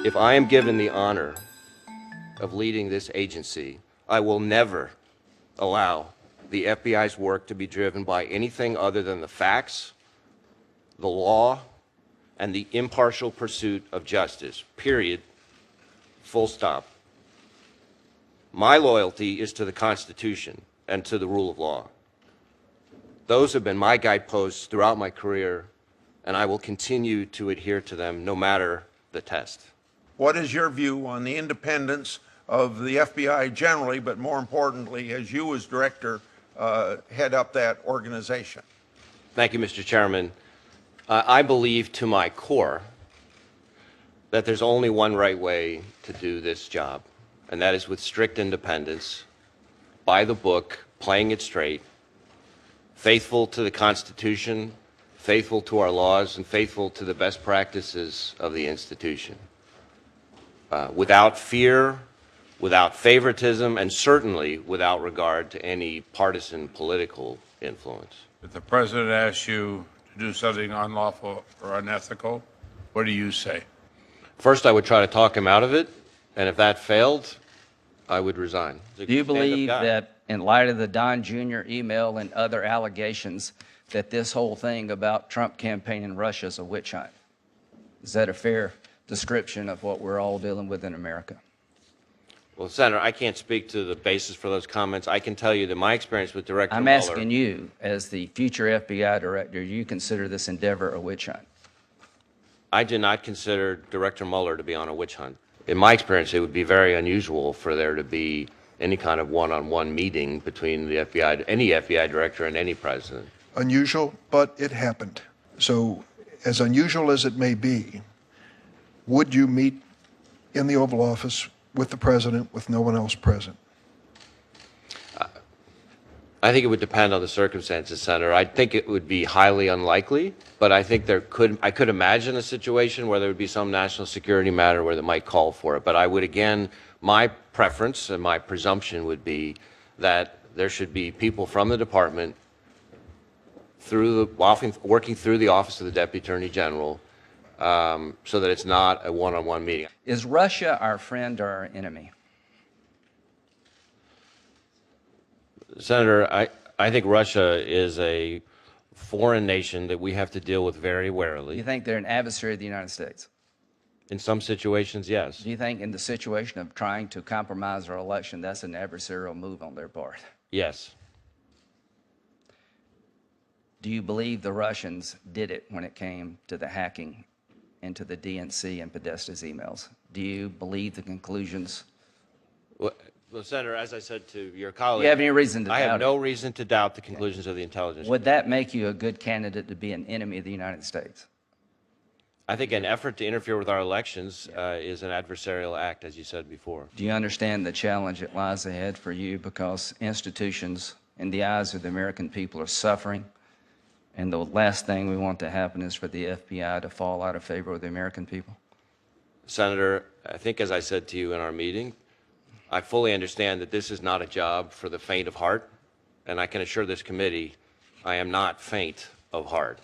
If I am given the honor of leading this agency, I will never allow the FBI's work to be driven by anything other than the facts, the law, and the impartial pursuit of justice, period, full stop. My loyalty is to the Constitution and to the rule of law. Those have been my guideposts throughout my career, and I will continue to adhere to them no matter the test. What is your view on the independence of the FBI generally, but more importantly, as you as director head up that organization? Thank you, Mr. Chairman. I believe to my core that there's only one right way to do this job, and that is with strict independence, by the book, playing it straight, faithful to the Constitution, faithful to our laws, and faithful to the best practices of the institution. Without fear, without favoritism, and certainly without regard to any partisan political influence. If the president asks you to do something unlawful or unethical, what do you say? First, I would try to talk him out of it, and if that failed, I would resign. Do you believe that in light of the Don Jr. email and other allegations that this whole thing about Trump campaign in Russia is a witch hunt? Is that a fair description of what we're all dealing with in America? Well, Senator, I can't speak to the basis for those comments. I can tell you that my experience with Director I'm Mueller— asking you, as the future FBI director, do you consider this endeavor a witch hunt? I do not consider Director Mueller to be on a witch hunt. In my experience, it would be very unusual for there to be any kind of one-on-one meeting between the FBI, any FBI director and any president. Unusual, but it happened. So, as unusual as it may be, would you meet in the Oval Office with the president with no one else present? I think it would depend on the circumstances, Senator. I think it would be highly unlikely, but I think I could imagine a situation where there would be some national security matter where they might call for it. But I would, again, my preference and my presumption would be that there should be people from the department working through the Office of the Deputy Attorney General, so that it's not a one-on-one meeting. Is Russia our friend or our enemy? Senator, I think Russia is a foreign nation that we have to deal with very warily. Do you think they're an adversary of the United States? In some situations, yes. Do you think in the situation of trying to compromise our election, that's an adversarial move on their part? Yes. Do you believe the Russians did it when it came to the hacking into the DNC and Podesta's emails? Do you believe the conclusions? Well, Senator, as I said to your colleague, Do you have any reason to doubt I have it? no reason to doubt the conclusions of the intelligence. Would that make you a good candidate to be an enemy of the United States? I think an effort to interfere with our elections is an adversarial act, as you said before. Do you understand the challenge that lies ahead for you, because institutions in the eyes of the American people are suffering, and the last thing we want to happen is for the FBI to fall out of favor with the American people? Senator, I think as I said to you in our meeting, I fully understand that this is not a job for the faint of heart, and I can assure this committee I am not faint of heart.